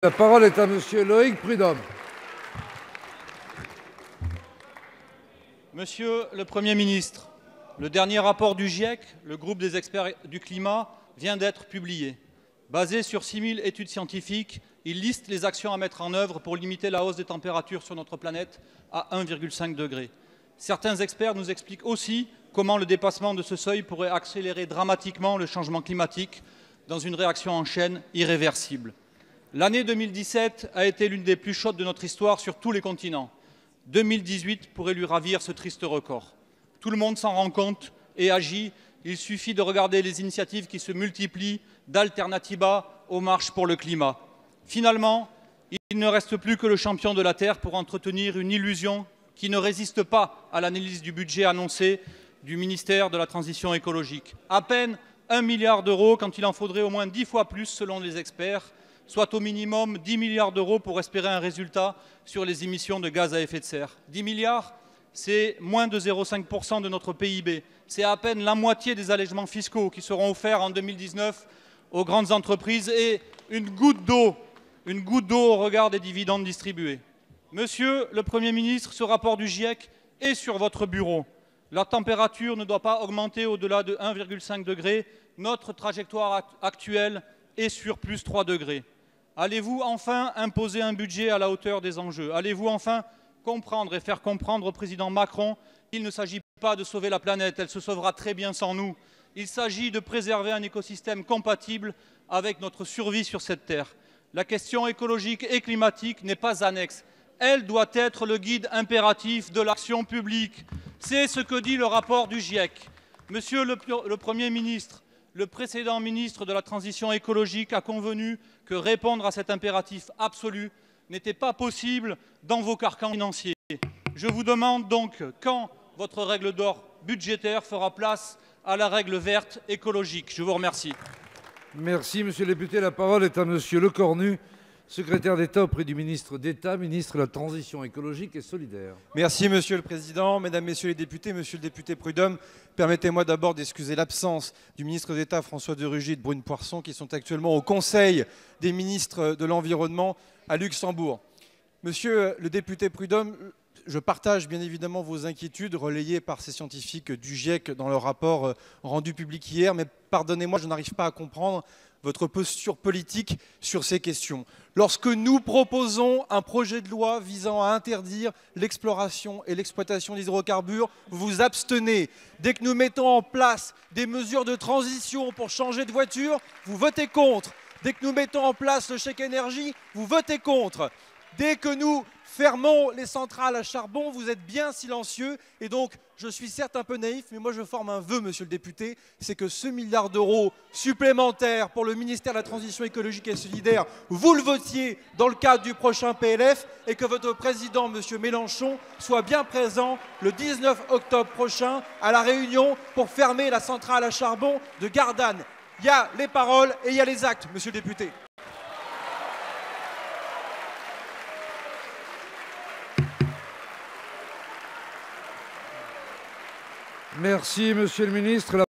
La parole est à Monsieur Loïc Prudhomme. Monsieur le Premier ministre, le dernier rapport du GIEC, le groupe des experts du climat, vient d'être publié. Basé sur 6000 études scientifiques, il liste les actions à mettre en œuvre pour limiter la hausse des températures sur notre planète à 1,5 degré. Certains experts nous expliquent aussi comment le dépassement de ce seuil pourrait accélérer dramatiquement le changement climatique dans une réaction en chaîne irréversible. L'année 2017 a été l'une des plus chaudes de notre histoire sur tous les continents. 2018 pourrait lui ravir ce triste record. Tout le monde s'en rend compte et agit. Il suffit de regarder les initiatives qui se multiplient d'Alternativa aux marches pour le climat. Finalement, il ne reste plus que le champion de la Terre pour entretenir une illusion qui ne résiste pas à l'analyse du budget annoncé du ministère de la Transition écologique. À peine 1 milliard d'euros quand il en faudrait au moins 10 fois plus selon les experts, soit au minimum 10 milliards d'euros pour espérer un résultat sur les émissions de gaz à effet de serre. 10 milliards, c'est moins de 0,5% de notre PIB. C'est à peine la moitié des allègements fiscaux qui seront offerts en 2019 aux grandes entreprises et une goutte d'eau au regard des dividendes distribués. Monsieur le Premier ministre, ce rapport du GIEC est sur votre bureau. La température ne doit pas augmenter au-delà de 1,5 degré. Notre trajectoire actuelle est sur plus 3 degrés. Allez-vous enfin imposer un budget à la hauteur des enjeux? Allez-vous enfin comprendre et faire comprendre au président Macron qu'il ne s'agit pas de sauver la planète, elle se sauvera très bien sans nous. Il s'agit de préserver un écosystème compatible avec notre survie sur cette terre. La question écologique et climatique n'est pas annexe. Elle doit être le guide impératif de l'action publique. C'est ce que dit le rapport du GIEC. Monsieur le Premier ministre, le précédent ministre de la Transition écologique a convenu que répondre à cet impératif absolu n'était pas possible dans vos carcans financiers. Je vous demande donc quand votre règle d'or budgétaire fera place à la règle verte écologique. Je vous remercie. Merci, Monsieur le député. La parole est à Monsieur Lecornu, secrétaire d'État auprès du ministre d'État, ministre de la Transition écologique et solidaire. Merci Monsieur le Président, Mesdames, Messieurs les députés, Monsieur le député Prudhomme, permettez-moi d'abord d'excuser l'absence du ministre d'État François de Rugy et de Brune Poirson qui sont actuellement au Conseil des ministres de l'Environnement à Luxembourg. Monsieur le député Prudhomme, je partage bien évidemment vos inquiétudes relayées par ces scientifiques du GIEC dans leur rapport rendu public hier, mais pardonnez-moi, je n'arrive pas à comprendre votre posture politique sur ces questions. Lorsque nous proposons un projet de loi visant à interdire l'exploration et l'exploitation des hydrocarbures, vous vous abstenez. Dès que nous mettons en place des mesures de transition pour changer de voiture, vous votez contre. Dès que nous mettons en place le chèque énergie, vous votez contre. Dès que nous fermons les centrales à charbon, vous êtes bien silencieux. Et donc, je suis certes un peu naïf, mais moi je forme un vœu, monsieur le député, c'est que ce milliard d'euros supplémentaires pour le ministère de la Transition écologique et solidaire, vous le votiez dans le cadre du prochain PLF et que votre président, monsieur Mélenchon, soit bien présent le 19 octobre prochain à La Réunion pour fermer la centrale à charbon de Gardanne. Il y a les paroles et il y a les actes, monsieur le député. Merci, Monsieur le ministre.